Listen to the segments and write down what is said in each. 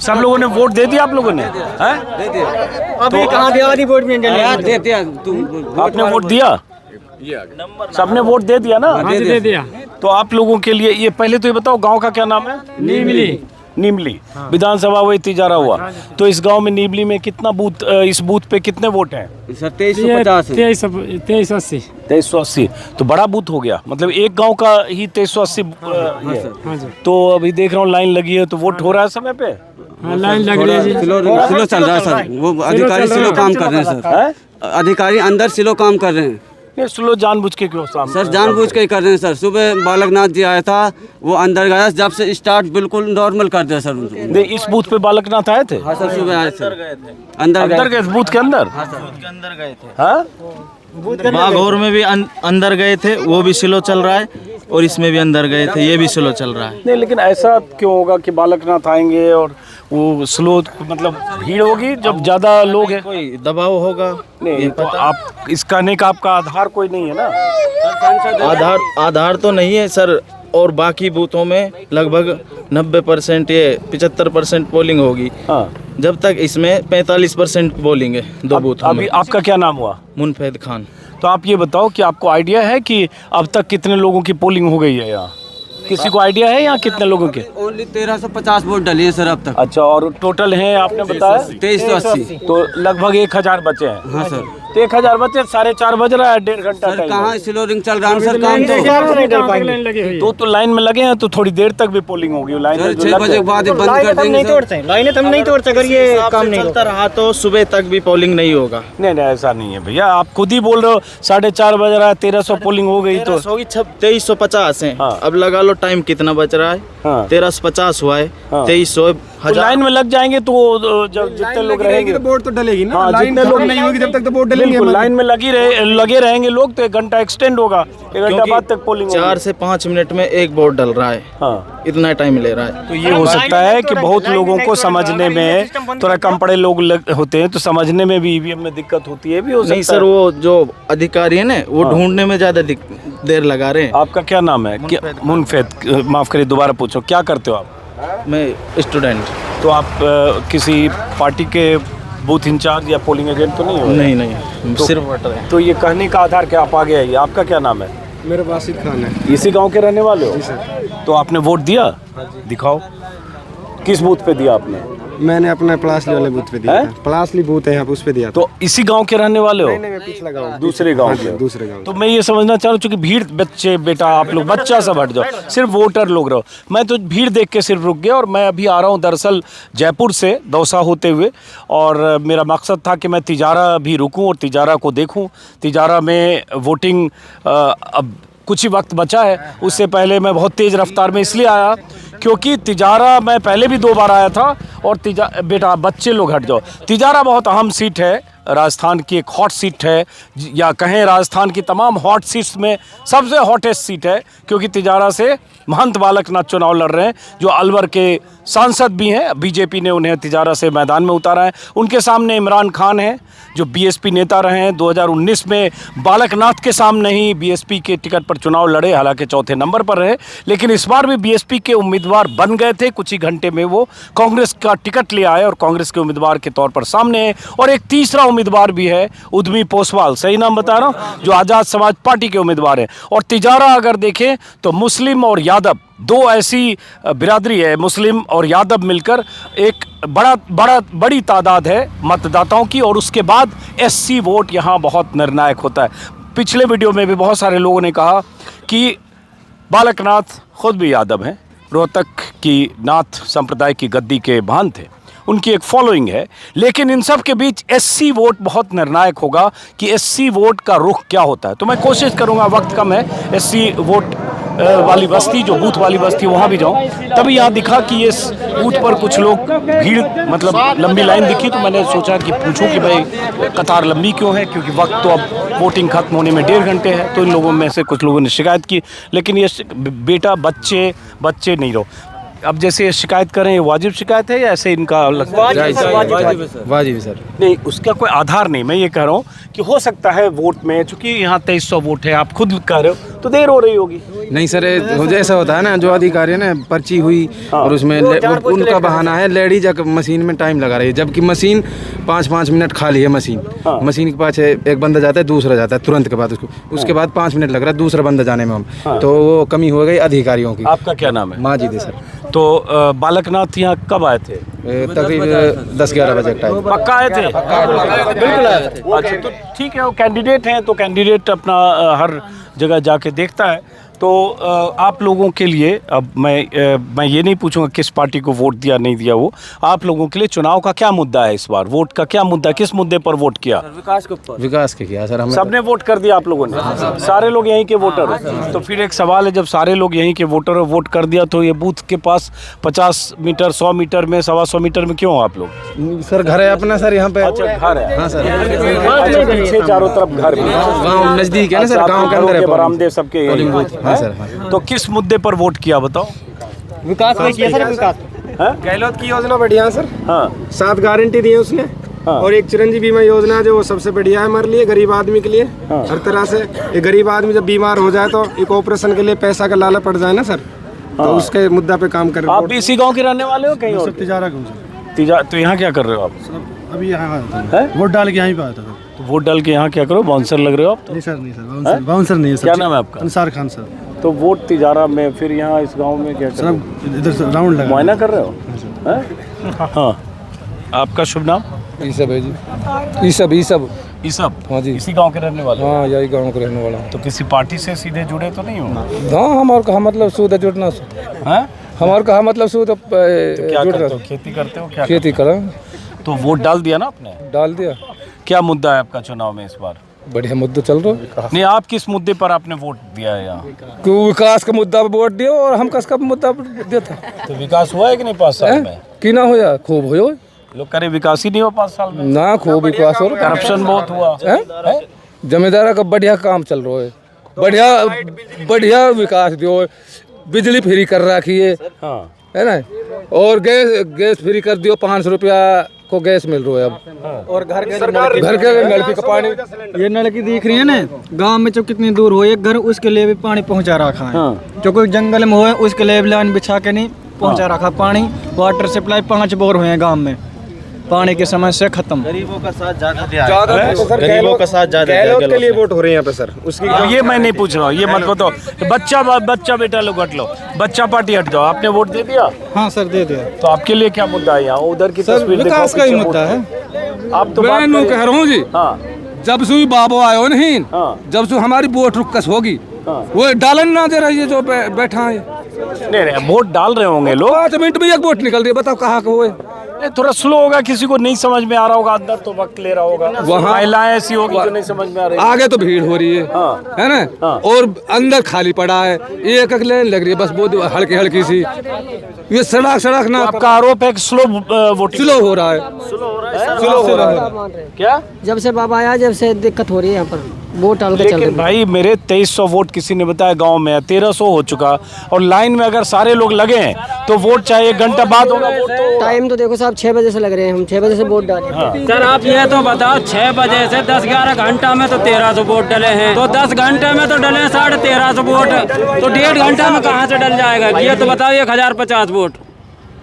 सब लोगों ने वोट दे दिया आप लोगों ने? दे दिया। अभी कहाँ दिया वाली वोट में दे दिया। तुम आपने वोट दिया? सबने वोट दे दिया ना? दे दिया। तो आप लोगों के लिए ये पहले तो ये बताओ गांव का क्या नाम है? नीमली विधानसभा वही तिजारा हुआ। तो इस गांव में नीमली में कितना बूथ, इस बूथ पे कितने वोट हैं? सर 2350 2380। 2380। तो बड़ा बूथ हो गया, मतलब एक गांव का ही 2380 तो अभी देख रहा हूँ लाइन लगी है, तो वोट हो रहा है समय पे? लाइन लग रही है जी। स्लो चल रहा है सर, वो अधिकारी स्लो काम कर रहे हैं सर। अधिकारी अंदर स्लो काम कर रहे हैं। ये स्लो जानबूझ के क्यों सामने? सर जानबूझ के ही कर रहे हैं सर। सुबह बालकनाथ जी आया था, वो अंदर गया, जब से स्टार्ट बिल्कुल नॉर्मल कर दिया सर उनको। नहीं, इस बूथ पे बालकनाथ आए थे? हाँ सर, सुबह आए थे, अंदर गए बूथ के अंदर? हाँ सर, अंदर गए थे। हाँ, बागौर में भी अंदर गए थे, वो भी स्लो चल रहा है, और इसमें भी अंदर गए थे, ये भी स्लो चल रहा है। नहीं, लेकिन ऐसा क्यों होगा कि बालकनाथ आएंगे और वो स्लो, मतलब भीड़ होगी जब ज्यादा लोग हैं? कोई दबाव होगा? नहीं, तो आप इस कहने का आपका आधार कोई नहीं है ना? आधार तो नहीं है सर, और बाकी बूथों में लगभग 90% ये 75% पोलिंग होगी। हाँ, जब तक इसमें 45% पोलिंग है दो बूथों अभी में। आपका क्या नाम हुआ? मुनफैद खान। तो आप ये बताओ कि आपको आइडिया है कि अब तक कितने लोगों की पोलिंग हो गई है यहाँ? किसी को आइडिया है यहाँ कितने लोगों के? ओनली 1350 वोट डली है सर अब तक। अच्छा, और टोटल हैं आपने बताया 2380। तो लगभग 1000 बचे हैं। हाँ सर। तो 1000 बचे, 4:30 बज रहा है, 1.5 घंटा सर टाइम कहाँ स्लो रिंग चल रहा है सर, काम तो लाइन में लगे हैं, तो थोड़ी देर तक भी पोलिंग होगी। लाइन में 6 बजे के बाद बंद कर देंगे सर। लाइनें हम नहीं तोड़ते अगर ये काम नहीं चलता रहा तो सुबह तक भी पोलिंग नहीं होगा। नहीं, ऐसा नहीं है भैया, आप खुद ही बोल रहे हो 4:30 बज रहा है, 1300 पोलिंग हो गई तो 2350 है। हाँ। अब लगा लो टाइम कितना बच रहा है। हाँ। 1350 हुआ है। हाँ। 2300 तो लाइन में लग जाएंगे तो जब जितने लोग रहेंगे तो वोट तो डलेगी ना। हाँ, लाइन जितने लोग नहीं होगी जब तक तो वोट डलेंगे। बिल्कुल, लाइन में लगे रहेंगे लोग तो 1 घंटा एक्सटेंड होगा, 1 घंटा बाद तक पोलिंग होगी। 4 से 5 मिनट में एक वोट डल रहा है। हाँ, इतना टाइम ले रहा है। तो ये हो सकता है कि बहुत लोगों को समझने में, थोड़ा कम पढ़े लोग होते हैं तो समझने में भी ईवीएम में दिक्कत होती है, भी हो सकता है। नहीं सर, वो जो अधिकारी है ना, वो ढूंढने में ज्यादा देर लगा रहे हैं। आपका क्या नाम है? मुनफैद। माफ करिए, दोबारा पूछो, क्या करते हो आप? मैं स्टूडेंट। तो आप किसी पार्टी के बूथ इंचार्ज या पोलिंग एजेंट तो नहीं हो? नहीं, सिर्फ वोटर है। तो ये कहने का आधार क्या, आप आगे आइए, आपका क्या नाम है? मेरा वासिद खान है। इसी गांव के रहने वाले हो? तो आपने वोट दिया? दिखाओ, किस बूथ पे दिया आपने? मैंने अपना पलासली वाले बूथ पे दिया था। पलासली बूथ है, आप उस पे दिया था। तो इसी गांव के रहने वाले हो? नहीं, मैं पिछला गाँव, दूसरे गांव के? दूसरे गाँव। तो मैं ये समझना चाह रहा हूँ, चूंकि भीड़, बच्चे, बेटा, आप लोग बच्चा सब हट जाओ, सिर्फ वोटर लोग रहो। मैं तो भीड़ देख के सिर्फ रुक गया, और मैं अभी आ रहा हूँ दरअसल जयपुर से दौसा होते हुए, और मेरा मकसद था कि मैं तिजारा भी रुकूँ और तिजारा को देखूँ। तिजारा में वोटिंग अब कुछ ही वक्त बचा है, उससे पहले मैं बहुत तेज़ रफ्तार में इसलिए आया क्योंकि तिजारा मैं पहले भी 2 बार आया था, और बेटा बच्चे लोग हट जाओ, तिजारा बहुत अहम सीट है, राजस्थान की एक हॉट सीट है, या कहें राजस्थान की तमाम हॉट सीट्स में सबसे हॉटेस्ट सीट है, क्योंकि तिजारा से महंत बालकनाथ चुनाव लड़ रहे हैं, जो अलवर के सांसद भी हैं। बीजेपी ने उन्हें तिजारा से मैदान में उतारा है। उनके सामने इमरान खान हैं, जो बीएसपी नेता रहे हैं। 2019 में बालकनाथ के सामने ही बीएसपी के टिकट पर चुनाव लड़े, हालांकि चौथे नंबर पर रहे, लेकिन इस बार भी बीएसपी के उम्मीदवार बन गए थे। कुछ ही घंटे में वो कांग्रेस का टिकट ले आए और कांग्रेस के उम्मीदवार के तौर पर सामने है। और एक तीसरा उम्मीदवार भी है, उद्यमी पोसवाल, सही नाम बता रहा हूँ, जो आज़ाद समाज पार्टी के उम्मीदवार हैं। और तिजारा अगर देखें तो मुस्लिम और यादव, 2 ऐसी बिरादरी है, मुस्लिम और यादव मिलकर एक बड़ी तादाद है मतदाताओं की, और उसके बाद एससी वोट यहाँ बहुत निर्णायक होता है। पिछले वीडियो में भी बहुत सारे लोगों ने कहा कि बालकनाथ खुद भी यादव हैं, रोहतक की नाथ संप्रदाय की गद्दी के भान थे, उनकी एक फॉलोइंग है, लेकिन इन सब के बीच एससी वोट बहुत निर्णायक होगा कि एससी वोट का रुख क्या होता है। तो मैं कोशिश करूंगा, वक्त कम है, एससी वोट वाली बस्ती, जो बूथ वाली बस्ती, वहाँ भी जाऊँ। तभी यहाँ दिखा कि ये बूथ पर कुछ लोग भीड़, मतलब लंबी लाइन दिखी, तो मैंने सोचा कि पूछूं कि भाई कतार लंबी क्यों है, क्योंकि वक्त तो अब वोटिंग खत्म होने में 1.5 घंटे है। तो इन लोगों में से कुछ लोगों ने शिकायत की, लेकिन ये बेटा बच्चे नहीं रहो। अब जैसे ये शिकायत करें, ये वाजिब शिकायत है या ऐसे इनका अलग? वाजिब सर। नहीं, उसका कोई आधार नहीं। मैं ये कह रहा हूँ कि हो सकता है वोट में, चूंकि यहाँ 2300 वोट है, आप खुद कह रहे हो, तो देर हो रही होगी। नहीं सर, ऐसा होता है ना, जो अधिकारी है ना, पर्ची हुई और उसमें उनका बहाना है लेडीज मशीन में टाइम लगा रही है, जबकि मशीन 5-5 मिनट खाली है। मशीन के पास एक बंदा जाता है, दूसरा जाता है तुरंत के बाद, उसके बाद 5 मिनट लग रहा है दूसरा बंदा जाने में। हम तो वो कमी हो गई अधिकारियों की। आपका क्या नाम है? माजिद है सर। तो बालकनाथ यहाँ कब आए थे? तकरीबन 10-11 बजे टाइम। पक्का आए थे? बिल्कुल आए थे। अच्छा, तो ठीक है, वो कैंडिडेट हैं तो कैंडिडेट अपना हर जगह जाके देखता है। तो आप लोगों के लिए अब मैं ये नहीं पूछूंगा किस पार्टी को वोट दिया नहीं दिया, वो आप लोगों के लिए चुनाव का क्या मुद्दा है इस बार? वोट का क्या मुद्दा, किस मुद्दे पर वोट किया? विकास के किया सर हमने। सबने वोट कर दिया आप लोगों ने? सारे लोग यहीं के वोटर हो? तो फिर एक सवाल है, जब सारे लोग यहीं के वोटर हो, वोट कर दिया, तो ये बूथ के पास 50 मीटर 100 मीटर में 125 मीटर में क्यों आप लोग? सर घर है अपना सर यहाँ पे। अच्छा, घर है? हाँ सर। अच्छा, पीछे चारों तरफ घर भी? गाँव नजदीक है ना सर, गाँव के अंदर है। बरामदे सबके यहीं? हाँ सर। तो किस मुद्दे पर वोट किया बताओ? विकास में किया सर, विकास। गहलोत की योजना बढ़िया है सर। हाँ, 7 गारंटी दी है उसने। हाँ। और एक चिरंजीवी बीमा योजना जो सबसे बढ़िया है हमारे लिए, गरीब आदमी के लिए। हर तरह से एक गरीब आदमी जब बीमार हो जाए तो एक ऑपरेशन के लिए पैसा का लाला पड़ जाए ना सर, तो उसके मुद्दा पे काम कर रहे आप भी इसी गांव के रहने वाले हो? कहीं और? तिजारा गाँव। तो यहाँ क्या कर रहे हो आप? अभी यहाँ वोट डाल के यहीं पे आया था। तो वोट डाल के यहाँ क्या करो? बाउंसर लग रहे हो आप तो? नहीं सर, बाउंसर नहीं है सर। क्या नाम है आपका? अंसार खान सर। तो वोट तिजारा में, फिर यहाँ इस गांव में क्या कर रहे हो? इधर से राउंड लगा मुआयना कर रहे हो? हैं? हाँ, आपका शुभ नाम? ईसब है जी। ईसब। हाँ जी। इसी गांव के रहने वाले? हाँ, यही गाँव के रहने वाला। तो किसी पार्टी से सीधे जुड़े तो नहीं हो? हाँ, हमारे कहा मतलब सूद जुड़ना। हैं? हमारे कहा मतलब सूद क्या करते हो? खेती करते हो? क्या खेती करें। तो वोट डाल दिया ना आपने? डाल दिया। क्या मुद्दा है आपका चुनाव में इस बार? बढ़िया मुद्दा चल रहा। नहीं, आप किस मुद्दे पर आपने वोट दिया है यहाँ? क्यों विकास का मुद्दा पर वोट दिया, और हम किसका मुद्दा दिया था? तो विकास हुआ है कि नहीं 5 साल में? कि ना होया? खूब हो। लोग करे विकास ही नहीं हुआ 5 साल में। ना खूब विकास हो। करप्शन बहुत हुआ है? जमींदारा का बढ़िया काम चल रहा है। बढ़िया विकास दियो, बिजली फ्री कर रखी है। हाँ। है ना, और गैस फ्री कर दियो, 500 रुपया को गैस मिल रहा है अब। और घर के नलकी का पानी, ये नलकी दिख रही है ना, गांव में जो कितनी दूर हो एक घर, उसके लिए भी पानी पहुंचा रखा है। हाँ। जो कोई जंगल में हो उसके लिए भी लाइन बिछा के नहीं पहुंचा रखा पानी। वाटर सप्लाई 5 बोर हुए हैं गांव में, पानी की समस्या खत्म। गरीबों का साथ ज्यादा गरीबों का साथ ज्यादा के लिए वोट हो रहे हैं यहाँ पे सर। उसकी ये मैं नहीं पूछ रहा हूँ, ये मत बताओ। बच्चा बेटा लोग हट लो, बच्चा पार्टी हट जाओ। आपने वोट दे दिया? हाँ सर, दे दिया। तो आपके लिए क्या मुद्दा है यहाँ? उधर की तस्वीर देखो, विकास का ही पीछे मुद्दा है। आप तो बात मैं करें। कह रहा हूँ जी, हाँ, जब से बाबो आयो नहीं, हाँ। जब से हमारी वोट रुकस होगी, हाँ। वो डालन ना दे रही है जो बैठा है। नहीं, वोट डाल रहे होंगे लोग। 5 मिनट में एक वोट निकल रही है, बताओ कहाँ का वो है। ये थोड़ा स्लो होगा, किसी को नहीं समझ में आ रहा होगा, अंदर तो वक्त ले रहा होगा। वहाँ- महिलाएं ऐसी होगी जो नहीं समझ में आ रही। आगे तो भीड़ हो रही है, हाँ। है ना, हाँ। और अंदर खाली पड़ा है, एक लाइन लग रही है बस, वो हल्की सी। ये सड़क ना आपका आरोप है कि स्लो वोटिंग स्लो हो रहा है। स्लो हो रहा है क्या? जब से बाबा आया, जब से दिक्कत हो रही है यहाँ पर, वोट डाल के चल लेकिन भाई मेरे 2300 वोट किसी ने बताया गांव में 1300 हो चुका, और लाइन में अगर सारे लोग लगे हैं तो वोट चाहे 1 घंटा बाद होगा वोट तो। टाइम तो देखो साहब, 6 बजे से लग रहे हैं, हम 6 बजे से वोट डाले। हाँ। सर आप ये तो बताओ, 6 बजे से 10-11 घंटा में तो 1300 वोट डले हैं, तो 10 घंटे में तो डले 1350 वोट, तो 1.5 घंटा में कहाँ से डल जाएगा? ये तो बताओ, 1050 वोट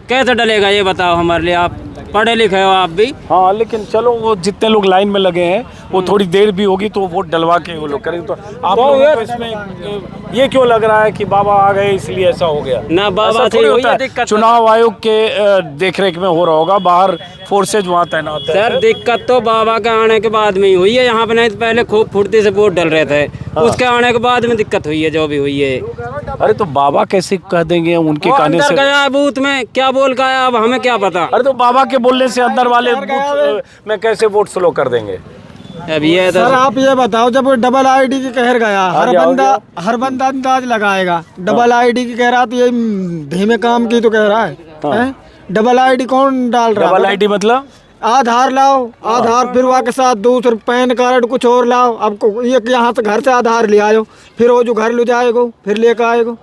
कैसे डलेगा ये बताओ हमारे लिए। आप पढ़े लिखे हो आप भी। हाँ, लेकिन चलो वो जितने लोग लाइन में लगे हैं वो थोड़ी देर भी होगी तो वोट डलवा के वो लोग करेंगे। तो आप लोगों को इसमें ये क्यों लग रहा है कि बाबा आ गए इसलिए ऐसा हो गया? ना बाबा ऐसा से थोड़ी हुई होता है है। दिक्कत। चुनाव आयोग के देखरेख में हो रहा होगा, बाहर फोर्सेज वहाँ तैनात है। सर दिक्कत तो बाबा के आने के बाद में ही हुई है यहाँ पे, नहीं तो पहले खूब फुर्ती से वोट डल रहे थे। उसके आने के बाद में दिक्कत हुई है जो भी हुई है। अरे तो बाबा कैसे कह देंगे उनके वो कहने अंदर से? गया बूथ में, क्या बोल का आया अब हमें क्या पता। अरे तो बाबा के बोलने से अंदर वाले बूथ में कैसे वोट स्लो कर देंगे? अब ये तो सर आप ये बताओ, जब डबल आईडी की कहर गया, हर बंदा अंदाज लगाएगा। डबल आईडी की कह रहा तो ये धीमे काम की तो कह रहा है। डबल आईडी कौन डाल रहा है? डबल आईडी मतलब आधार लाओ, आधार फिर वहाँ के साथ दूसरे पैन कार्ड कुछ और लाओ। आपको ये यहाँ से घर से आधार ले आयो, फिर वो जो घर ले जाएगो फिर लेकर आएगो।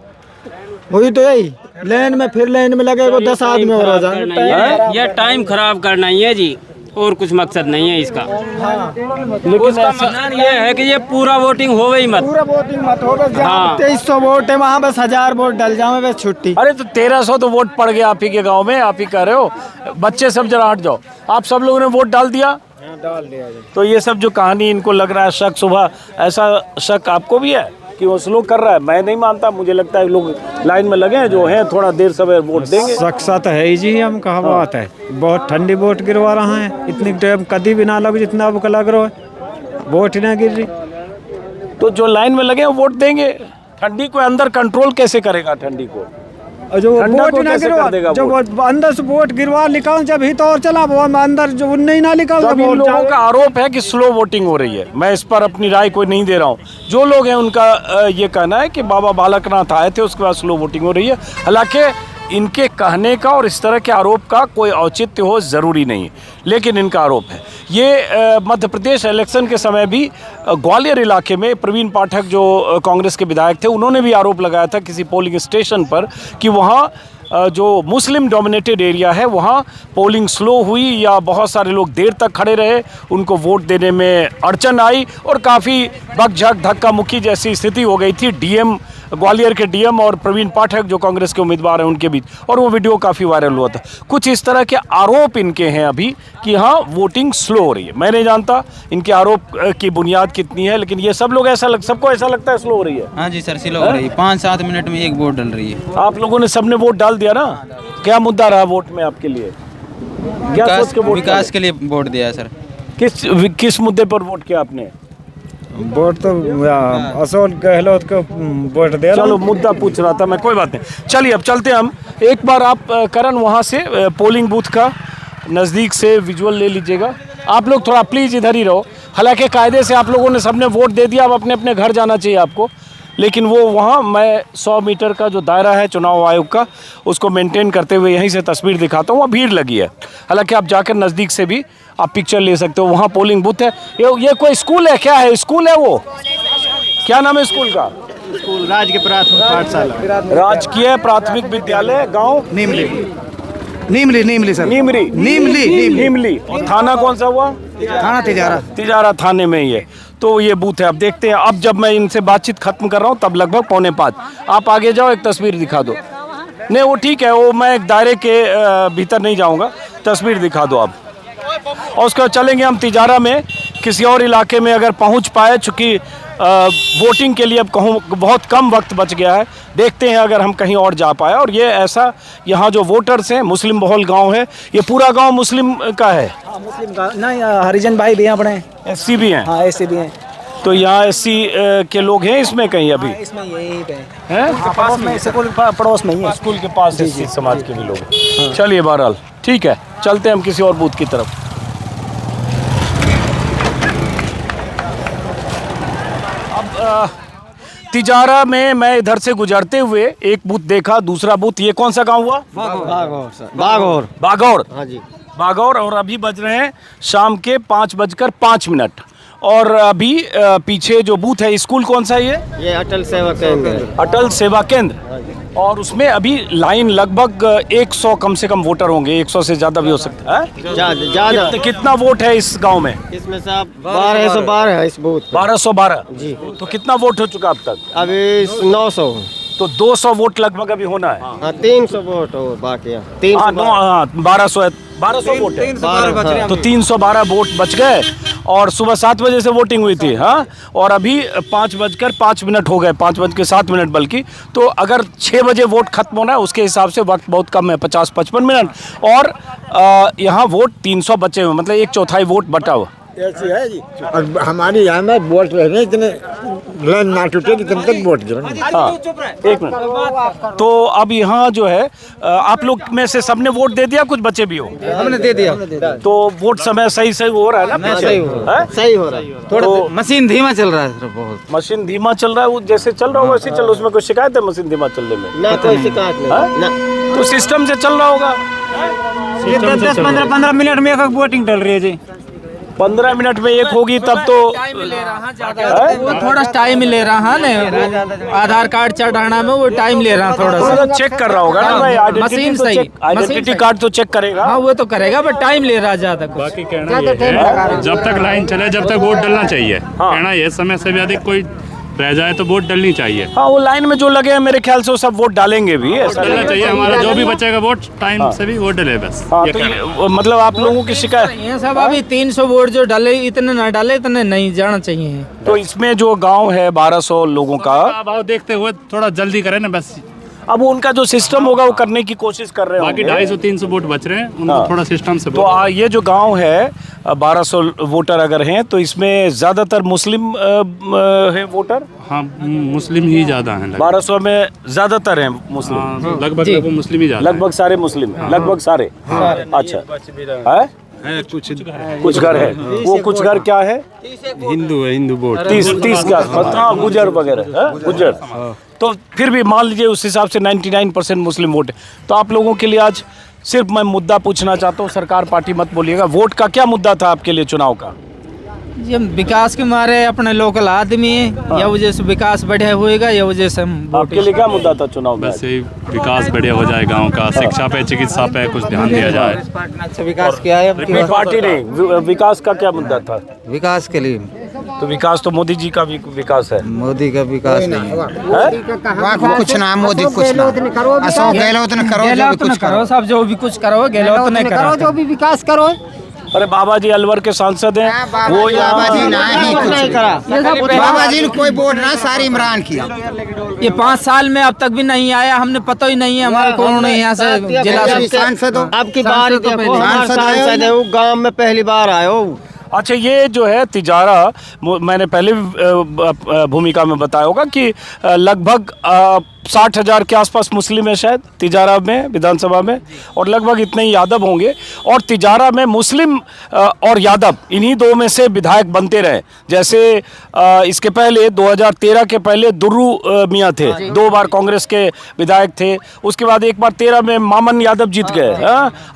हुई तो यही लाइन में, फिर लाइन में लगे वो 10 आदमी और आ जाएंगे। ये टाइम खराब करना ही है जी, और कुछ मकसद नहीं है इसका। लेकिन उसका मकसद ये है कि ये पूरा वोटिंग हो गई मत। पूरा वोटिंग मत हो, बस हाँ। 2300 वोट है वहाँ, बस 1000 वोट डल जाओ, बस छुट्टी। अरे तो 1300 तो वोट पड़ गया आप ही के गांव में, आप ही कह रहे हो। बच्चे सब जरा हट जाओ, आप सब लोगों ने वोट डाल दिया? डाल दिया। तो ये सब जो कहानी इनको लग रहा है शक, सुबह ऐसा शक आपको भी है कि वो स्लो कर रहा है? मैं नहीं मानता, मुझे लगता है लोग लाइन में लगे हैं, जो हैं थोड़ा देर सवेर वोट देंगे। सक्सा तो है ही जी, हम कहा बात है, बहुत ठंडी वोट गिरवा रहा है, इतनी टाइम कभी भी ना लग जितना अब लग रहा है, वोट ही ना गिर रही। तो जो लाइन में लगे हैं वोट देंगे। ठंडी को अंदर कंट्रोल कैसे करेगा? ठंडी को और जो ठंडा वोट को ना कैसे कर देगा? गिरवा, जो वोट? वो अंदर से वोट गिरवा निकाल, जब ही तो और चला वो अंदर जो नहीं ना निकाल। तो इन लोगों का आरोप है कि स्लो वोटिंग हो रही है। मैं इस पर अपनी राय कोई नहीं दे रहा हूँ। जो लोग हैं उनका ये कहना है कि बाबा बालकनाथ आए थे, उसके बाद स्लो वोटिंग हो रही है। हालांकि इनके कहने का और इस तरह के आरोप का कोई औचित्य हो ज़रूरी नहीं, लेकिन इनका आरोप है। ये मध्य प्रदेश इलेक्शन के समय भी ग्वालियर इलाके में प्रवीण पाठक जो कांग्रेस के विधायक थे, उन्होंने भी आरोप लगाया था किसी पोलिंग स्टेशन पर कि वहाँ जो मुस्लिम डोमिनेटेड एरिया है वहाँ पोलिंग स्लो हुई या बहुत सारे लोग देर तक खड़े रहे, उनको वोट देने में अड़चन आई और काफ़ी बकझक धक्का मुक्की जैसी स्थिति हो गई थी डीएम, ग्वालियर के डीएम और प्रवीण पाठक जो कांग्रेस के उम्मीदवार हैं उनके बीच, और वो वीडियो काफ़ी वायरल हुआ था। कुछ इस तरह के आरोप इनके हैं अभी कि हाँ वोटिंग स्लो हो रही है। मैं नहीं जानता इनके आरोप की बुनियाद कितनी है, लेकिन ये सब लोग सबको ऐसा लगता है स्लो हो रही है। हाँ जी सर, स्लो हो रही है, 5-7 मिनट में एक वोट डल रही है। आप लोगों ने सबने वोट डाल दिया ना? क्या मुद्दा रहा वोट में आपके लिए? क्या सोच के वोट विकास के लिए वोट दिया सर। किस मुद्दे पर वोट किया आपने? वोट तो अशोक गहलोत को वोट दे रहा। चलो मुद्दा पूछ रहा था मैं, कोई बात नहीं। चलिए अब चलते हम। एक बार आप करण वहाँ से पोलिंग बूथ का नज़दीक से विजुअल ले लीजिएगा। आप लोग थोड़ा प्लीज़ इधर ही रहो। हालांकि कायदे से आप लोगों ने सबने वोट दे दिया, अब अपने अपने घर जाना चाहिए आपको, लेकिन वो वहाँ मैं 100 मीटर का जो दायरा है चुनाव आयोग का, उसको मेंटेन करते हुए यहीं से तस्वीर दिखाता हूँ। वहाँ भीड़ लगी है, हालांकि आप जाकर नज़दीक से भी आप पिक्चर ले सकते हो। वहाँ पोलिंग बूथ है। ये कोई स्कूल है? क्या है स्कूल है वो? क्या नाम है स्कूल का? स्कूल राजकीय प्राथमिक पाठशाला, राजकीय प्राथमिक विद्यालय, गाँव नीमली। नीमली नीमली सर, नीमरी, नीमली नीमली। और थाना कौन सा हुआ? थाना तिजारा। तिजारा थाने में ही है। तो ये बूथ है। अब देखते हैं, अब जब मैं इनसे बातचीत खत्म कर रहा हूँ तब लगभग 4:45। आप आगे जाओ, एक तस्वीर दिखा दो। नहीं वो ठीक है, वो मैं एक दायरे के भीतर नहीं जाऊँगा, तस्वीर दिखा दो आप। और उसके बाद चलेंगे हम तिजारा में, किसी और इलाके में अगर पहुँच पाए, चूँकि वोटिंग के लिए अब कहूँ बहुत कम वक्त बच गया है। देखते हैं अगर हम कहीं और जा पाए। और ये ऐसा, यहाँ जो वोटर्स हैं, मुस्लिम बहुल गांव है, ये पूरा गांव मुस्लिम का है? मुस्लिम का नहीं, हरिजन भाई भी हैं अपने, एससी भी हैं? हाँ ऐसे भी हैं। तो यहाँ एससी के लोग हैं इसमें कहीं अभी? इसमें यहीं पे हैं? पड़ोस में, स्कूल पड़ोस में ही है। स्कूल के पास एससी समाज के भी लोग हैं। चलिए बहरहाल ठीक है, चलते हैं हम किसी और बूथ की तरफ। अब तिजारा में मैं इधर से गुजरते हुए एक बूथ देखा, दूसरा बूथ। ये कौन सा गांव हुआ? बागौर। बागौर। हाँ जी, बागौर। और अभी बज रहे हैं शाम के 5:05। और अभी पीछे जो बूथ है, स्कूल कौन सा है ये? अटल सेवा केंद्र। अटल सेवा केंद्र। और उसमें अभी लाइन लगभग 100 कम से कम वोटर होंगे, 100 से ज़्यादा भी हो सकता है। ज्यादा। कितना वोट है इस गांव में? इसमें से आप 1212 है इस बूथ। 1212 जी। तो कितना वोट हो चुका अब तक? अभी 900। तो 200 वोट लगभग अभी होना है। हाँ 300 वोट हो बाकी। हाँ 1200 वोट है। तो 312 वोट बच गए। और सुबह 7 बजे से वोटिंग हुई थी। हाँ, और अभी 5:05 हो गए, 5:07 बल्कि। तो अगर 6 बजे वोट खत्म होना है, उसके हिसाब से वक्त बहुत कम है, 50-55 मिनट। और यहाँ वोट 300 बचे हुए, मतलब 1/4 वोट बटा हुआ। ऐसी है जी। और हमारे यहाँ में वोट रहने इतने लाइन ना टूटेगी तब तक वोट गिरेंगे। हाँ, एक मिनट। तो अब यहाँ जो है, आप लोग में से सबने वोट दे दिया, कुछ बचे भी हो? हमने दे दिया। तो वोट समय सही हो रहा है ना? सही हो रहा है। थोड़ा मशीन धीमा चल रहा है सर, बहुत। मशीन धीमा चल रहा है, वो जैसे चल रहा हो वैसे चल रहा है। उसमें कोई शिकायत है मशीन धीमा चलने में? ना कोई शिकायत नहीं ना। तो सिस्टम से चल रहा होगा। 10-15 मिनट में एक वोटिंग डल रही है जी। 15 मिनट में एक होगी तब तो वो थोड़ा टाइम ले रहा है ना, आधार कार्ड चढ़ाना में वो टाइम ले रहा थोड़ा सा। चेक कर रहा होगा ना भाई, मशीन सही, आइडेंटिटी कार्ड तो चेक करेगा। हाँ वो तो करेगा, बट टाइम ले रहा ज्यादा। बाकी कहना ये है, जब तक लाइन चले जब तक वोट डलना चाहिए। कहना ये समय से भी अधिक कोई रह जाए तो वोट डलनी चाहिए। हाँ, वो लाइन में जो लगे हैं मेरे ख्याल से वो सब वोट डालेंगे भी, ऐसा डलना चाहिए। हमारा जो भी बचेगा वोट टाइम से भी वोट डले बस। हाँ, तो मतलब आप लोगों की शिकायत ये सब अभी 300 वोट जो डाले, इतने ना डाले, इतने नहीं जाना चाहिए। तो इसमें जो गांव है 1200 लोगों का, भाव देखते हुए थोड़ा जल्दी करें ना बस। अब उनका जो सिस्टम होगा वो करने की कोशिश कर रहे हैं। बाकी 250-300 वोट बच रहे हैं, उनको थोड़ा सिस्टम से। तो ये जो गांव है 1200 वोटर अगर हैं तो इसमें ज्यादातर मुस्लिम हैं वोटर। हाँ, मुस्लिम ही ज्यादा हैं। 1200 में ज्यादातर हैं मुस्लिम। लगभग मुस्लिम ही ज्यादा। लगभग सारे मुस्लिम हैं, लगभग सारे। अच्छा है, कुछ घर है। वो कुछ घर क्या है? हिंदू है, हिंदू वोट 30 का। हाँ, गुजर वगैरह, गुजर। तो फिर भी मान लीजिए उस हिसाब से 99% मुस्लिम वोट है। तो आप लोगों के लिए आज सिर्फ मैं मुद्दा पूछना चाहता हूँ, सरकार पार्टी मत बोलिएगा, वोट का क्या मुद्दा था आपके लिए चुनाव का? ये विकास के मारे अपने लोकल आदमी है, या वजह से विकास बढ़िया होएगा, या वजह से हम। आपके लिए क्या मुद्दा था चुनाव में? बस यही विकास बढ़िया हो जाए गांव का, शिक्षा पे, चिकित्सा पे कुछ ध्यान दिया जाए। अच्छा विकास किया है पार्टी नहीं, विकास का क्या मुद्दा था? विकास के लिए तो विकास तो मोदी जी का भी विकास है। मोदी का विकास नहीं है। कुछ ना मोदी कुछ ना, अशोक गहलोत ने करो, जो भी कुछ करो, सब जो भी कुछ करो, गहलोत ने करो, जो भी विकास करो। अरे बाबा जी अलवर के सांसद हैं, वो बाबा जी ना ही कुछ करा, बाबा जी ने कोई वोट ना, सारी इमरान किया। ये 5 साल में अब तक भी नहीं आया, हमने पता ही नहीं है हमारे कौन है यहाँ से जिला सांसद हो। अब की बार सांसद है, वो गांव में पहली बार आए हो। अच्छा, ये जो है तिजारा, मैंने पहले भूमिका में बताया होगा कि लगभग 60,000 के आसपास मुस्लिम है शायद तिजारा में, विधानसभा में, और लगभग इतने ही यादव होंगे। और तिजारा में मुस्लिम और यादव इन्हीं दो में से विधायक बनते रहे। जैसे इसके पहले 2013 के पहले दुर्रू मियाँ थे, 2 बार कांग्रेस के विधायक थे। उसके बाद एक बार 13 में मामन यादव जीत गए,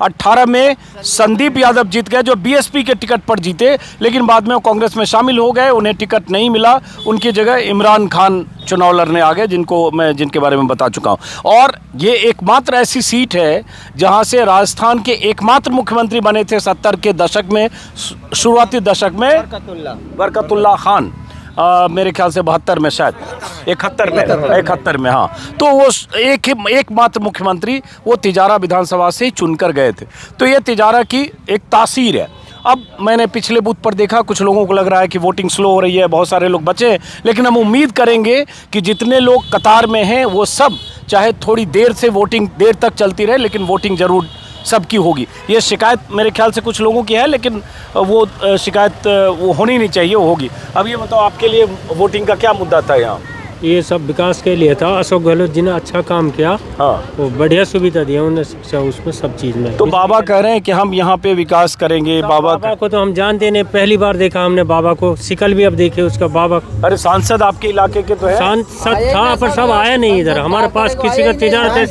18 में संदीप यादव जीत गए जो बीएसपी के टिकट पर जीते, लेकिन बाद में वो कांग्रेस में शामिल हो गए, उन्हें टिकट नहीं मिला। उनकी जगह इमरान खान चुनाव लड़ने आ गए, जिनके बारे में बता चुका हूं। और ये एकमात्र ऐसी सीट है जहां से राजस्थान के एकमात्र मुख्यमंत्री बने थे 70 के दशक में, शुरुआती दशक में, बरकतुल्लाह खान। मेरे ख्याल से 72 में, शायद 71 में। हाँ, तो वो एकमात्र मुख्यमंत्री वो तिजारा विधानसभा से ही चुनकर गए थे। तो ये तिजारा की एक तासीर है। अब मैंने पिछले बूथ पर देखा, कुछ लोगों को लग रहा है कि वोटिंग स्लो हो रही है, बहुत सारे लोग बचे हैं, लेकिन हम उम्मीद करेंगे कि जितने लोग कतार में हैं वो सब, चाहे थोड़ी देर से वोटिंग देर तक चलती रहे, लेकिन वोटिंग जरूर सबकी होगी। ये शिकायत मेरे ख्याल से कुछ लोगों की है, लेकिन वो शिकायत वो होनी नहीं चाहिए, वो होगी। अब ये बताओ, आपके लिए वोटिंग का क्या मुद्दा था यहाँ? ये सब विकास के लिए था। अशोक गहलोत जी ने अच्छा काम किया। हाँ, वो बढ़िया सुविधा दिया उन्हें, शिक्षा उसमें सब चीज़ में। तो बाबा कह रहे हैं कि हम यहाँ पे विकास करेंगे। बाबा को तो हम जानते नहीं, पहली बार देखा हमने बाबा को, शिकल भी अब देखे उसका बाबा। अरे सांसद आपके इलाके के तो है? सांसद था पर सब आया नहीं इधर हमारे पास, किसी का तिजारत है।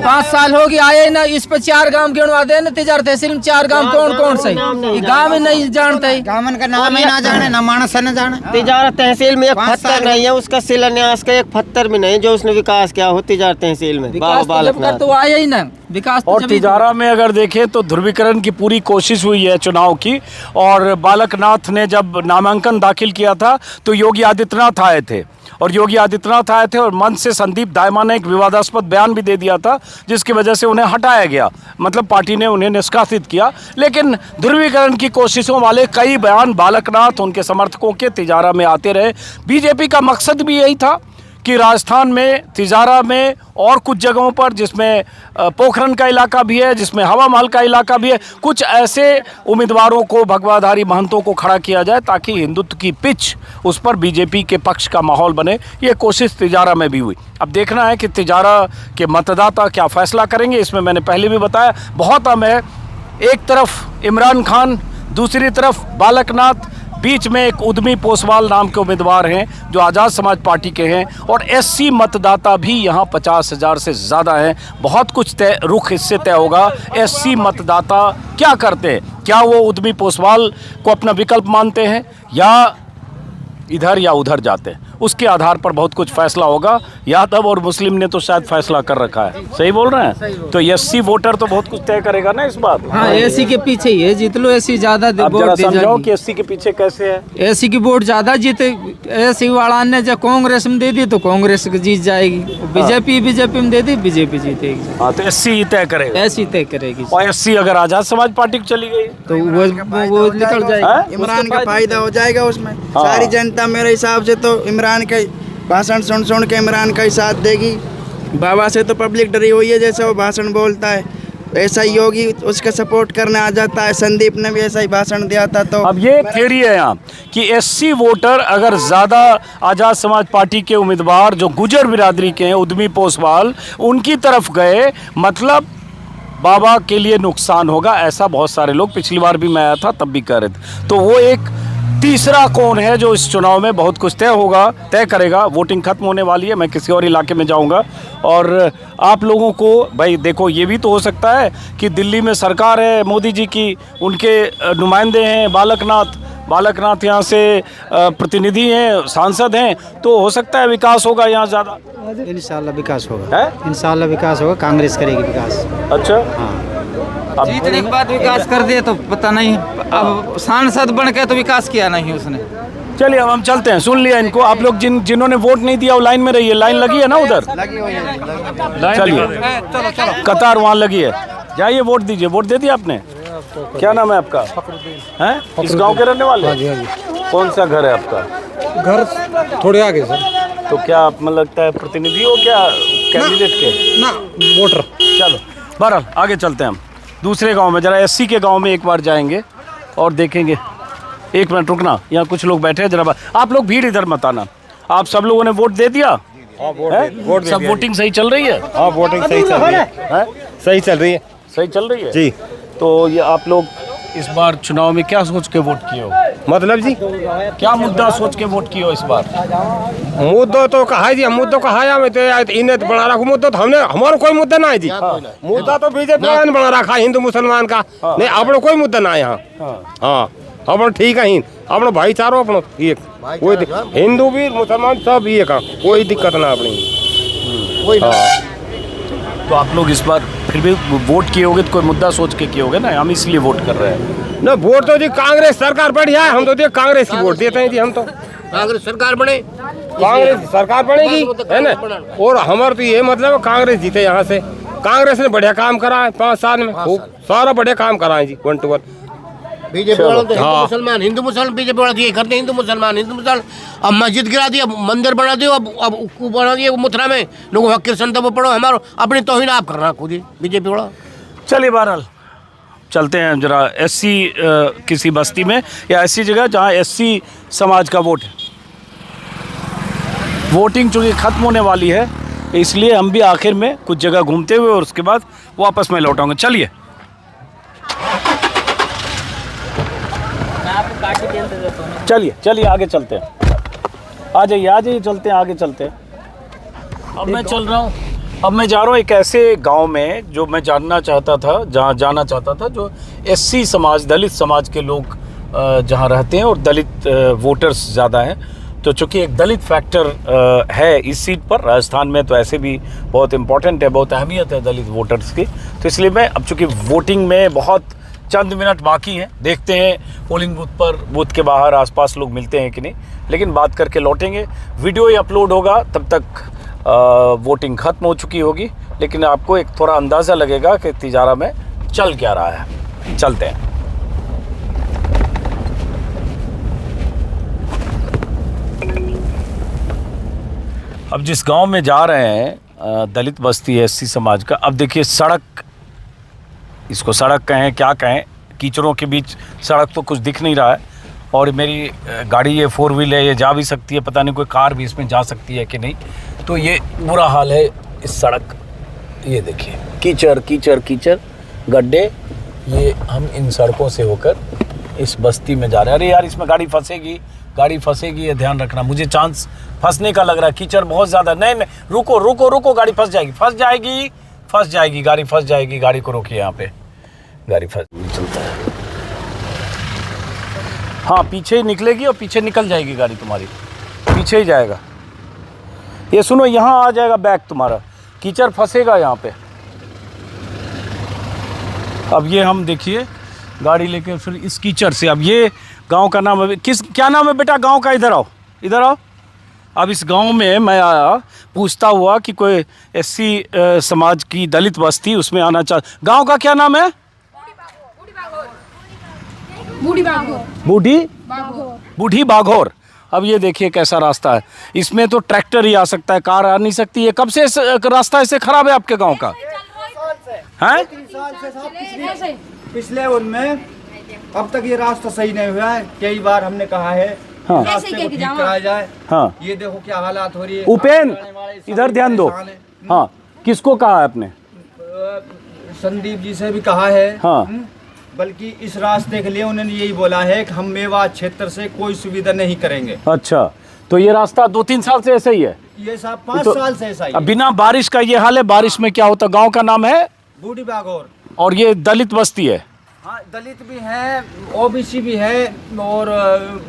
5 साल हो गए आए ना, इस पे 4 गांव गिनवा दे ना तिजारत तहसील में। 4 गांव कौन से गाँव में नहीं जानते, गाँव का नाम ही ना जाने, ना मानस न जाने। तिजारत तहसील में एक पत्थर नहीं है, उसका शिलान्यास का एक पत्थर भी नहीं जो उसने विकास किया हो तिजारत तहसील में। बालकनाथ तो आया ही ना विकास। और तिजारा में अगर देखें तो ध्रुवीकरण की पूरी कोशिश हुई है चुनाव की। और बालकनाथ ने जब नामांकन दाखिल किया था तो योगी आदित्यनाथ आए थे, और योगी आदित्यनाथ आए थे और मंच से संदीप दायमा ने एक विवादास्पद बयान भी दे दिया था, जिसकी वजह से उन्हें हटाया गया, मतलब पार्टी ने उन्हें निष्कासित किया। लेकिन ध्रुवीकरण की कोशिशों वाले कई बयान बालकनाथ, उनके समर्थकों के तिजारा में आते रहे। बीजेपी का मकसद भी यही था कि राजस्थान में, तिजारा में और कुछ जगहों पर, जिसमें पोखरन का इलाका भी है, जिसमें हवा महल का इलाका भी है, कुछ ऐसे उम्मीदवारों को, भगवाधारी महंतों को खड़ा किया जाए ताकि हिंदुत्व की पिच उस पर बीजेपी के पक्ष का माहौल बने। ये कोशिश तिजारा में भी हुई। अब देखना है कि तिजारा के मतदाता क्या फैसला करेंगे। इसमें मैंने पहले भी बताया, बहुत अहम है। एक तरफ इमरान खान, दूसरी तरफ बालकनाथ, बीच में एक उद्यमी पोसवाल नाम के उम्मीदवार हैं जो आज़ाद समाज पार्टी के हैं, और एससी मतदाता भी यहाँ 50,000 से ज़्यादा हैं। बहुत कुछ तय रुख इससे तय होगा, एससी मतदाता क्या करते हैं, क्या वो उद्यमी पोसवाल को अपना विकल्प मानते हैं या इधर या उधर जाते हैं, उसके आधार पर बहुत कुछ फैसला होगा। यादव और मुस्लिम ने तो शायद फैसला कर रखा है, सही बोल रहे हैं, तो एससी वोटर तो बहुत कुछ तय करेगा ना इस बात। हाँ, एसी के पीछे ही है, जीत लो एसी ज्यादा अब जरा समझाओ कि एससी के पीछे कैसे है। एसी की वोट ज्यादा जीते, एसी वाला ने जब कांग्रेस में दे दी तो कांग्रेस जीत जाएगी, बीजेपी में दे दी बीजेपी जीतेगी। हाँ, तो एससी तय करेगा, एसी तय करेगी। और एससी अगर आजाद समाज पार्टी को चली गई तो वो निकल जाएगी, इमरान का फायदा हो जाएगा उसमें। सारी जनता मेरे हिसाब से तो इमरान के भाषण सुन के इमरान का ही साथ देगी। बाबा से तो पब्लिक डरी हुई है, जैसे वो भाषण बोलता है ऐसा ही योगी उसका सपोर्ट करने आ जाता है। संदीप ने भी ऐसा ही भाषण दिया था। तो अब ये थ्योरी है यहाँ कि एससी वोटर अगर ज़्यादा आज़ाद समाज पार्टी के उम्मीदवार जो गुजर बिरादरी के हैं, उद्यमी पोसवाल, उनकी तरफ गए, मतलब बाबा के लिए नुकसान होगा। ऐसा बहुत सारे लोग, पिछली बार भी मैं आया था तब भी कह रहे थे। तो वो एक तीसरा कौन है जो इस चुनाव में बहुत कुछ तय करेगा। वोटिंग खत्म होने वाली है, मैं किसी और इलाके में जाऊंगा और आप लोगों को, भाई देखो, ये भी तो हो सकता है कि दिल्ली में सरकार है मोदी जी की, उनके नुमाइंदे हैं बालकनाथ यहाँ से प्रतिनिधि हैं, सांसद हैं, तो हो सकता है विकास होगा यहाँ ज़्यादा। इंशाल्लाह विकास होगा, इंशाल्लाह विकास होगा, कांग्रेस करेगी विकास। अच्छा, हाँ, जीतने के बाद विकास कर दिए तो पता नहीं, अब सांसद बन के तो विकास किया नहीं उसने। चलिए अब हम चलते हैं, सुन लिया इनको। आप लोग जिन्होंने वोट नहीं दिया वो लाइन में रहिए, लाइन लगी है ना उधर, चलिए कतार वहाँ लगी है, जाइए वोट दीजिए। वोट दे दिया आपने? क्या नाम है आपका? हैं, इस गांव के रहने वाले? कौन सा घर है आपका? घर थोड़े आगे सर। तो क्या आप, मतलब लगता है प्रतिनिधि हो क्या कैंडिडेट के? ना, वोटर। चलो बहरहाल आगे चलते हैं हम दूसरे गांव में, जरा एससी के गांव में एक बार जाएंगे और देखेंगे। एक मिनट रुकना, यहाँ कुछ लोग बैठे हैं, जरा आप लोग भीड़ इधर मत आना। आप सब लोगों ने वोट दे दिया? वोट सब वोटिंग सही चल रही है? हाँ, वोटिंग सही चल रही है, सही चल रही है, सही चल रही है जी। तो ये आप लोग इस बार चुनाव में क्या सोच के वोट किए हो? मतलब जी क्या मुद्दा सोच के वोट किए हो इस बार? मुद्दा तो कहा है जी, हम मुद्दा कहा है, तो इन्हें तो बना रखा मुद्दा, तो हमने हमारा कोई मुद्दा ना है जी। मुद्दा तो बीजेपी ने बना रखा हिंदू मुसलमान का, नहीं अपना कोई मुद्दा ना है यहाँ। हाँ, अपना ठीक है, अपना भाईचारो अपना एक, कोई हिंदू भी मुसलमान सब ये का, कोई दिक्कत ना अपनी। तो आप लोग इस बार फिर भी वोट किए होगे तो कोई मुद्दा सोच के किए होगे ना, हम इसलिए वोट कर रहे हैं ना। वोट तो जी कांग्रेस सरकार बढ़िया है, हम तो देख कांग्रेस की वोट देते हैं जी। हम तो कांग्रेस सरकार बने, कांग्रेस सरकार बनेगी है ना, और हमारा तो ये मतलब कांग्रेस जीते यहाँ से। कांग्रेस ने बढ़िया काम करा है 5 साल में, सारा बढ़िया काम करा है जी, 1 to 1। बीजेपी वालों तो हिंदू मुसलमान बीजेपी वाला ये करते, हिंदू मुसलमान। अब मस्जिद गिरा दिया, मंदिर बना दियो, अब बना दिए मथुरा में, लोगों हक संतों पर पढ़ो, हमारा अपनी तौहीन आप करना खुद ही बीजेपी वाला। चलिए बहरहाल चलते हैं जरा एससी किसी बस्ती में या ऐसी जगह जहाँ एससी समाज का वोट है। वोटिंग चूँकि ख़त्म होने वाली है, इसलिए हम भी आखिर में कुछ जगह घूमते हुए और उसके बाद वापस में लौटाऊंगा। चलिए चलिए आगे चलते हैं, आ जाइए चलते हैं, आगे चलते हैं। अब मैं चल रहा हूँ, अब मैं जा रहा हूँ एक ऐसे गांव में जो मैं जानना चाहता था, जहाँ जाना चाहता था, जो एससी समाज, दलित समाज के लोग जहाँ रहते हैं और दलित वोटर्स ज़्यादा हैं। तो चूँकि एक दलित फैक्टर है इस सीट पर, राजस्थान में तो ऐसे भी बहुत इम्पोर्टेंट है, बहुत अहमियत है दलित वोटर्स की, तो इसलिए मैं अब चूँकि वोटिंग में बहुत चंद मिनट बाकी हैं, देखते हैं पोलिंग बूथ पर, बूथ के बाहर आसपास लोग मिलते हैं कि नहीं, लेकिन बात करके लौटेंगे। वीडियो ही अपलोड होगा तब तक वोटिंग ख़त्म हो चुकी होगी, लेकिन आपको एक थोड़ा अंदाज़ा लगेगा कि तिजारा में चल क्या रहा है। चलते हैं। अब जिस गांव में जा रहे हैं, दलित बस्ती है एससी समाज का। अब देखिए सड़क, इसको सड़क कहें क्या कहें, कीचड़ों के बीच सड़क तो कुछ दिख नहीं रहा है, और मेरी गाड़ी ये 4 व्हील है, ये जा भी सकती है, पता नहीं कोई कार भी इसमें जा सकती है कि नहीं। तो ये बुरा हाल है इस सड़क, ये देखिए कीचड़ कीचड़ कीचड़, गड्ढे। ये हम इन सड़कों से होकर इस बस्ती में जा रहे हैं। अरे यार इसमें गाड़ी फंसेगी, ये ध्यान रखना। मुझे चांस फंसने का लग रहा है, कीचड़ बहुत ज़्यादा। नहीं रुको, गाड़ी फंस जाएगी, गाड़ी फंस जाएगी। गाड़ी को रोकिए, यहाँ पे गाड़ी फंस चलता है। हाँ, पीछे ही निकलेगी और पीछे निकल जाएगी गाड़ी तुम्हारी, पीछे ही जाएगा। ये सुनो, यहाँ आ जाएगा बैग तुम्हारा, कीचड़ फंसेगा यहाँ पे। अब ये हम देखिए गाड़ी लेके फिर इस कीचड़ से, अब ये गांव का नाम है क्या नाम है बेटा गांव का? इधर आओ। अब इस गांव में मैं आया पूछता हुआ कि कोई एससी समाज की दलित बस्ती, उसमें आना गांव का क्या नाम है? बूढ़ी बाघोर। अब ये देखिए कैसा रास्ता है, इसमें तो ट्रैक्टर ही आ सकता है, कार आ नहीं सकती है। कब से रास्ता ऐसे खराब है आपके गांव का? हैं? पिछले उनमें अब तक ये रास्ता सही नहीं हुआ है। कई बार हमने कहा है हाँ। रास्ते को ठीक कराया जाए। हाँ। ये देखो क्या हालात हो रही है। उपेन इधर ध्यान दो। हाँ, किसको कहा है आपने? संदीप जी से भी कहा है। हाँ। बल्कि इस रास्ते के लिए उन्होंने यही बोला है कि हम मेवात क्षेत्र से कोई सुविधा नहीं करेंगे। अच्छा, तो ये रास्ता 2-3 साल से ऐसा ही है? ये साहब 5 साल से ऐसा ही है। बिना बारिश का ये हाल है। बारिश में क्या होता? गांव का नाम है बूढ़ी बाघोर, और ये दलित बस्ती है। हाँ, दलित भी है, ओबीसी भी है और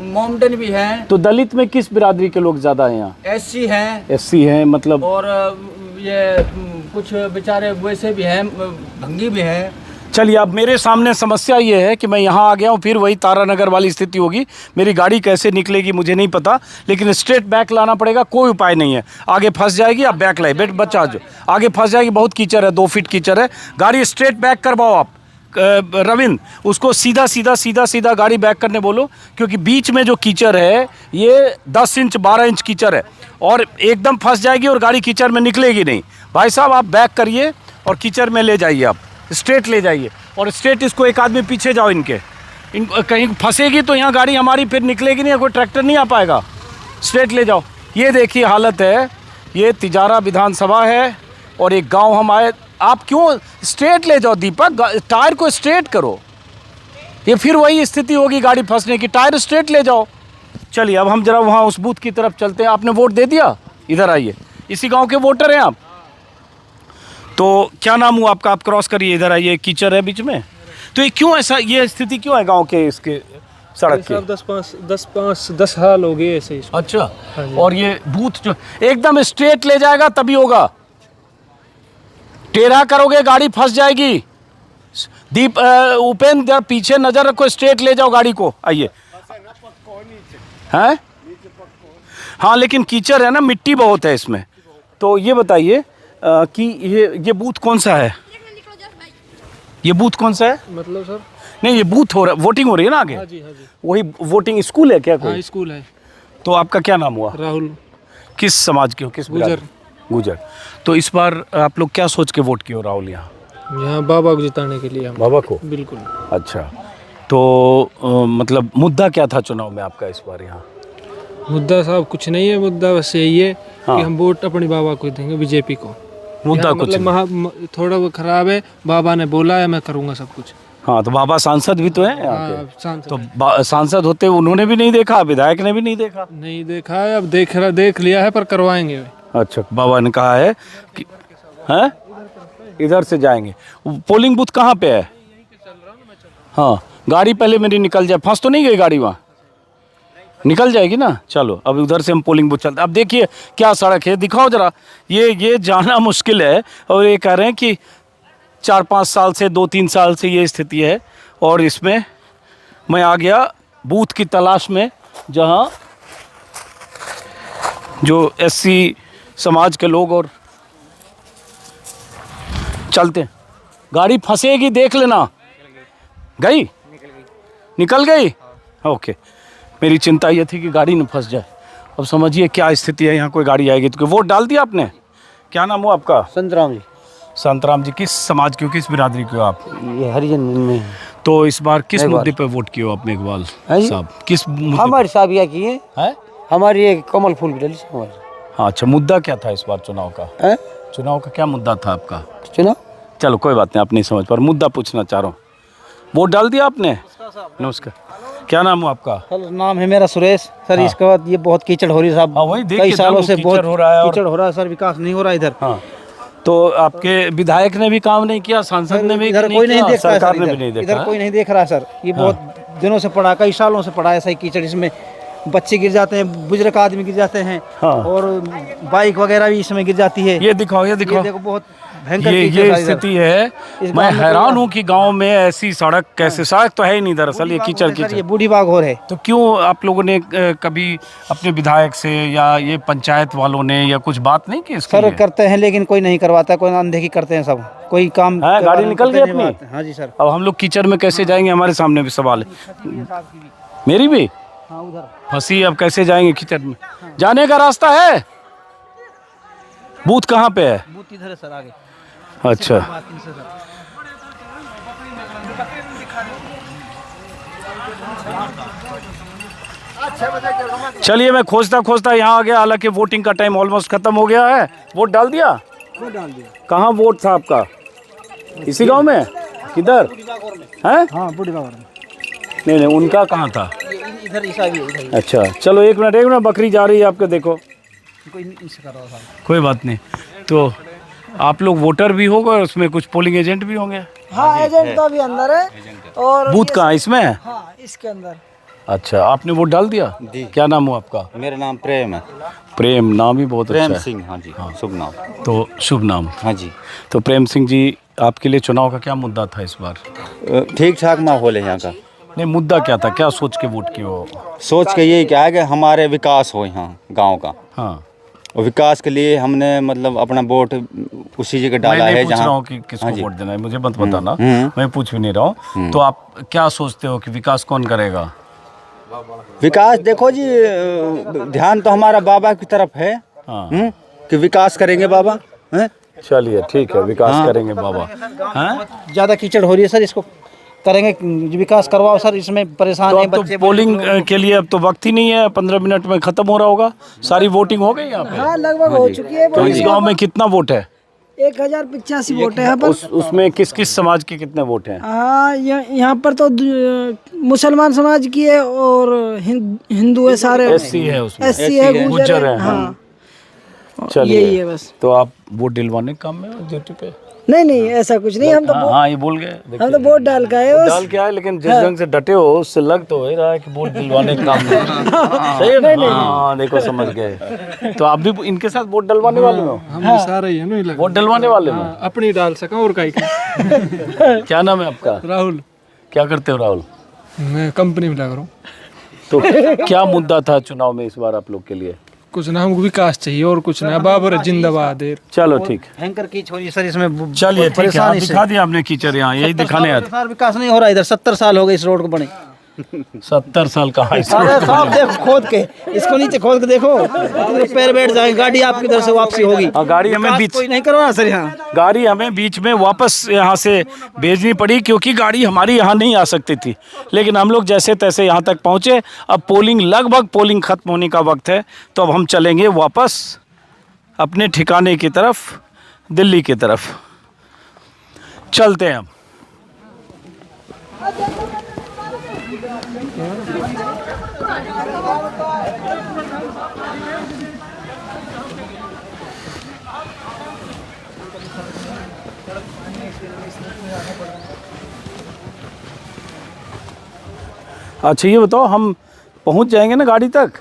मोमडन भी है। तो दलित में किस बिरादरी के लोग ज्यादा हैं यहाँ? एससी हैं मतलब, और ये कुछ बेचारे वैसे भी हैं, भंगी भी हैं। चलिए, अब मेरे सामने समस्या ये है कि मैं यहाँ आ गया हूँ, फिर वही तारानगर वाली स्थिति होगी। मेरी गाड़ी कैसे निकलेगी मुझे नहीं पता, लेकिन स्ट्रेट बैक लाना पड़ेगा, कोई उपाय नहीं है। आगे फंस जाएगी, आप बैक लाए बच्चा जो आगे फंस जाएगी। बहुत कीचड़ है, 2 फीट कीचड़ है। गाड़ी स्ट्रेट बैक करवाओ आप रविंद्र, उसको सीधा गाड़ी बैक करने बोलो, क्योंकि बीच में जो कीचड़ है ये 10 इंच 12 इंच कीचड़ है और एकदम फंस जाएगी और गाड़ी कीचड़ में निकलेगी नहीं। भाई साहब, आप बैक करिए और कीचड़ में ले जाइए, आप स्ट्रेट ले जाइए और स्ट्रेट इसको एक आदमी पीछे जाओ कहीं फंसेगी तो यहाँ गाड़ी हमारी फिर निकलेगी नहीं, कोई ट्रैक्टर नहीं आ पाएगा। स्ट्रेट ले जाओ। ये देखिए हालत है, ये तिजारा विधानसभा है और एक गांव हम आए। आप क्यों स्ट्रेट ले जाओ दीपक, टायर को स्ट्रेट करो, ये फिर वही स्थिति होगी गाड़ी फंसने की। टायर स्ट्रेट ले जाओ। चलिए, अब हम जरा वहाँ उस बूथ की तरफ चलते हैं। आपने वोट दे दिया? इधर आइए, इसी गाँव के वोटर हैं आप। तो क्या नाम हुआ आपका? आप क्रॉस करिए, इधर आइए। कीचड़ है बीच में, तो ये क्यों ऐसा, ये स्थिति क्यों है गांव के इसके सड़क के? 10 साल हो गए ऐसे। अच्छा, और ये बूथ जो एकदम स्ट्रेट ले जाएगा तभी होगा, टेढ़ा करोगे गाड़ी फंस जाएगी। उपेंद्र पीछे नजर रखो, स्ट्रेट ले जाओ गाड़ी को। आइए। हैं? हाँ, लेकिन कीचड़ है ना, मिट्टी बहुत है इसमें। तो ये बताइए कि ये बूथ कौन सा है? ये बूथ कौन सा है? मतलब सर, नहीं, ये बूथ हो रहा है, वोटिंग हो रही है ना आगे? हाँ जी। वही वोटिंग स्कूल है क्या कोई? हाँ, स्कूल है। तो आपका क्या नाम हुआ? राहुल। किस समाज के हो? किस गुजर। तो इस बार आप लोग क्या सोच के वोट किए हो राहुल यहाँ बाबा को जिताने के लिए। बाबा को? बिल्कुल। अच्छा, तो मतलब मुद्दा क्या था चुनाव में आपका इस बार यहाँ? मुद्दा साहब कुछ नहीं है, मुद्दा बस यही है कि हम वोट अपने बाबा को देंगे, बीजेपी को। मुद्दा कुछ मतलब थोड़ा वो खराब है, बाबा ने बोला है मैं करूँगा सब कुछ। हाँ, तो बाबा सांसद भी तो है यहाँ के। तो सांसद होते उन्होंने भी नहीं देखा, विधायक ने भी नहीं देखा है। अब देख लिया है, पर करवाएंगे। अच्छा, बाबा ने कहा है कि हैं इधर से जाएंगे। पोलिंग बूथ कहाँ पे है? हाँ, गाड़ी पहले मेरी निकल जाए। फंस तो नहीं गई गाड़ी वहाँ? निकल जाएगी ना। चलो, अब उधर से हम पोलिंग बूथ चलते। अब देखिए क्या सड़क है, दिखाओ जरा। ये जाना मुश्किल है और ये कह रहे हैं कि 4-5 साल से 2-3 साल से ये स्थिति है। और इसमें मैं आ गया बूथ की तलाश में, जहाँ जो एससी समाज के लोग और चलते हैं। गाड़ी फंसेगी, देख लेना। गई? निकल गई? ओके। मेरी चिंता ये थी कि गाड़ी न फंस जाए। अब समझिए क्या स्थिति है, यहाँ कोई गाड़ी आएगी तो। वोट डाल दिया आपने? क्या नाम हुआ आपका? संतराम जी। संतराम जी, किस समाज के हो, किस बिरादरी के हो आप? ये हरिजन में। तो इस बार किस मुद्दे पे वोट किए हो आप मेघवाल साहब? किस हमारे साहब यह किए है? हमारी ये कमल फूल भी डली हमारे। हाँ, अच्छा, मुद्दा क्या था इस बार चुनाव का? चुनाव का क्या मुद्दा था आपका? चुनाव, चलो कोई बात नहीं, आप नहीं समझ पर मुद्दा पूछना चाह रहा हूँ। वोट डाल दिया आपने? नमस्कार। क्या नाम है आपका? सर नाम है मेरा सुरेश सर। हाँ। इसके बाद ये बहुत कीचड़ हो रही है साहब। वही देख कई के सालों देखो, से बहुत कीचड़ हो रहा है और- कीचड़ हो रहा है सर। विकास नहीं हो रहा इधर। हाँ, तो आपके विधायक ने भी काम नहीं किया, सांसद ने भी इधर कोई नहीं किया, देखता है सरकार सर। ने भी नहीं इधर देखा। कोई नहीं देख रहा सर। ये बहुत दिनों से पड़ा, कई सालों से पड़ा है ऐसा ही कीचड़। इसमें बच्चे गिर जाते हैं, बुजुर्ग आदमी गिर जाते हैं और बाइक वगैरह भी इसमें गिर जाती है। ये दिखाओ, ये दिखाओ, देखो बहुत भयंकर ये कीचड़ है इधर। स्थिति है। इस मैं गाँव में हैरान कोई- हूँ कि गांव में ऐसी सड़क कैसे, सड़क तो है ही नहीं दरअसल, ये कीचड़ सर, कीचड़। ये बूढ़ी बाग हो रहे। तो क्यों आप लोगों ने कभी अपने विधायक से या ये पंचायत वालों ने या कुछ बात नहीं की इसके सर लिए? करते हैं लेकिन कोई नहीं करवाता, कोई अनदेखी करते हैं सब। कोई काम हाँ, गाड़ी निकल गई अपनी? हाँ जी सर। अब हम लोग कीचड़ में कैसे जाएंगे? हमारे सामने भी सवाल है। मेरी भी फंसी, अब कैसे जाएंगे कीचड़ में? जाने का रास्ता है? बूथ कहाँ पे है? बूथ इधर है सर आगे। अच्छा, चलिए मैं खोजता खोजता यहाँ आ गया। हालांकि वोटिंग का टाइम ऑलमोस्ट खत्म हो गया है। वोट डाल दिया? कहाँ वोट था आपका? इसी गांव में? किधर है? हाँ बूढ़ी बाग में। नहीं, उनका कहाँ था? इधर ईसा भी है, इधर। अच्छा, चलो एक मिनट, बकरी जा रही है आपके, देखो। कोई नहीं कर रहा साहब। कोई बात नहीं। तो आप लोग वोटर भी होगा और उसमें कुछ पोलिंग एजेंट भी होंगे? हाँ, एजेंट तो भी अंदर है। और बूथ कहाँ, इसमें है? हाँ, इसके अंदर। अच्छा, आपने वोट डाल दिया? जी। क्या नाम हो आपका? मेरा नाम प्रेम है। प्रेम, नाम ही बहुत अच्छा प्रेम है। सिंह, हाँ जी, शुभ नाम। तो शुभ नाम। हाँ जी। तो प्रेम सिंह जी, आपके लिए चुनाव का क्या मुद्दा था इस बार? ठीक ठाक माहौल है यहाँ का। नहीं, मुद्दा क्या था? क्या सोच के वोट किए हो? सोच के ये क्या है कि हमारे विकास हो यहाँ गांव का। हाँ, और विकास के लिए हमने मतलब अपना वोट उसी जगह डाला मैं है नहीं पूछ रहा जहाँ। हूँ कि किसको हाँ जी। वोट देना है, मुझे मत बताना। हम्म। मैं पूछ भी नहीं रहा हूँ। तो आप क्या सोचते हो कि विकास कौन करेगा? विकास देखो जी, ध्यान तो हमारा बाबा की तरफ है। हाँ। कि विकास करेंगे बाबा। हैं? चलिए ठीक है, विकास हाँ। करेंगे बाबा। हाँ? ज्यादा कीचड़ हो रही है सर, इसको करेंगे, विकास करवाओ सर। इसमें परेशान तो है अब तो बच्चे। पोलिंग के लिए अब तो वक्त ही नहीं है, 15 मिनट में खत्म हो रहा होगा। सारी वोटिंग हो गई यहाँ पे? हाँ, लगभग हो चुकी है। तो इस गांव में कितना वोट है? 1085 वोट है यहाँ पर। उसमें किस किस समाज के कितने वोट हैं? हाँ, यहाँ पर तो मुसलमान समाज की है और हिंदू है सारे। एससी है उसमें? एससी है, गुर्जर है। हाँ। हाँ, चलिए, यही है बस। तो आप वोट दिलवाने के काम में हो ड्यूटी पे? नहीं, ऐसा कुछ नहीं। हम तो हाँ, ये बोल गए। हम तो वोट डाल के आए। डाल के आए, लेकिन जिस ढंग से डटे हो उससे लग तो ही रहा है कि वोट दिलवाने का काम में। सही है ना? हाँ, देखो समझ गए। तो आप भी इनके साथ वोट डलवाने वाले हो? हम भी सारे ही हैं नहीं लगा। वोट डलवाने वाले हो? अपनी डाल सका और कहीं क्या नाम है आपका? राहुल। क्या करते हो राहुल? मैं कंपनी में लग रहा हूँ। तो क्या मुद्दा था चुनाव में इस बार आप लोग के लिए? कुछ ना, हमको विकास चाहिए और कुछ ना। बाबर जिंदाबाद है। चलो ठीक है, भयंकर कीचड़ हो रही है सर इसमें। चलिए ठीक है। आप परेशानी से। दिखा दिया आपने कीचड़, यहाँ यही दिखाने आते। सर विकास नहीं हो रहा इधर। 70 साल हो गए इस रोड को बने। 70 साल कहाँ इस अरे साहब देखो खोद के, इसको नीचे खोद के देखो, इतने पैर बैठ जाएंगे। गाड़ी आपकी इधर से वापसी होगी। गाड़ी हमें विकास बीच कोई नहीं करवाना सर यहाँ। गाड़ी हमें बीच में वापस यहाँ से भेजनी पड़ी, क्योंकि गाड़ी हमारी यहाँ नहीं आ सकती थी। लेकिन हम लोग जैसे तैसे यहाँ तक पहुँचे। अब पोलिंग खत्म होने का वक्त है, तो अब हम चलेंगे वापस अपने ठिकाने की तरफ, दिल्ली की तरफ चलते हैं। अच्छा ये बताओ, हम पहुंच जाएंगे ना गाड़ी तक?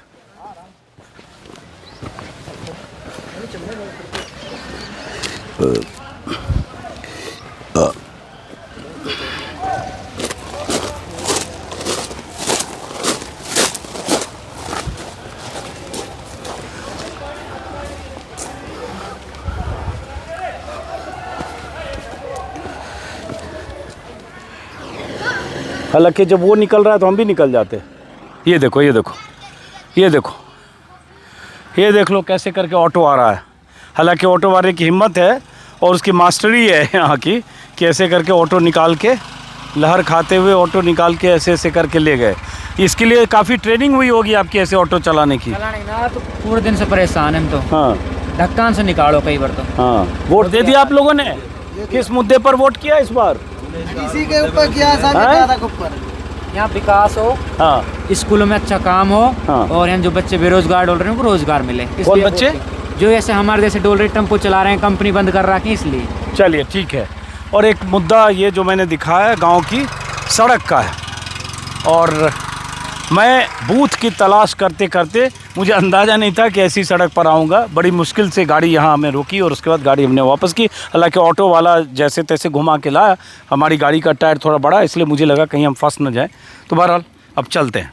हालांकि जब वो निकल रहा है तो हम भी निकल जाते। ये देखो, ये देखो, ये देखो, ये देख लो कैसे करके ऑटो आ रहा है। हालांकि ऑटो वाले की हिम्मत है और उसकी मास्टरी है यहाँ की कि ऐसे करके ऑटो निकाल के, लहर खाते हुए ऑटो निकाल के ऐसे ऐसे करके ले गए। इसके लिए काफ़ी ट्रेनिंग हुई होगी आपकी ऐसे ऑटो चलाने की? ना तो पूरे दिन से परेशान है हम तो। हाँ, ढक्कान से निकालो कई बार तो। हाँ, वोट दे दिया आप लोगों ने? किस मुद्दे पर वोट किया इस बार? इसी के ऊपर किया, हाँ? ज्यादा के ऊपर। यहाँ विकास हो, हाँ स्कूलों में अच्छा काम हो, हाँ। और यहाँ जो बच्चे बेरोजगार डोल रहे हैं उनको रोजगार मिले। कौन इसलिए बच्चे? जो ऐसे हमारे जैसे डोल रहे टेम्पो चला रहे हैं, कंपनी बंद कर रखी है इसलिए। चलिए ठीक है। और एक मुद्दा ये जो मैंने दिखाया गांव की सड़क का है, और मैं बूथ की तलाश करते करते मुझे अंदाज़ा नहीं था कि ऐसी सड़क पर आऊँगा। बड़ी मुश्किल से गाड़ी यहाँ हमें रोकी और उसके बाद गाड़ी हमने वापस की। हालांकि ऑटो वाला जैसे तैसे घुमा के लाया। हमारी गाड़ी का टायर थोड़ा बड़ा इसलिए मुझे लगा कहीं हम फंस न जाएं। तो बहरहाल अब चलते हैं।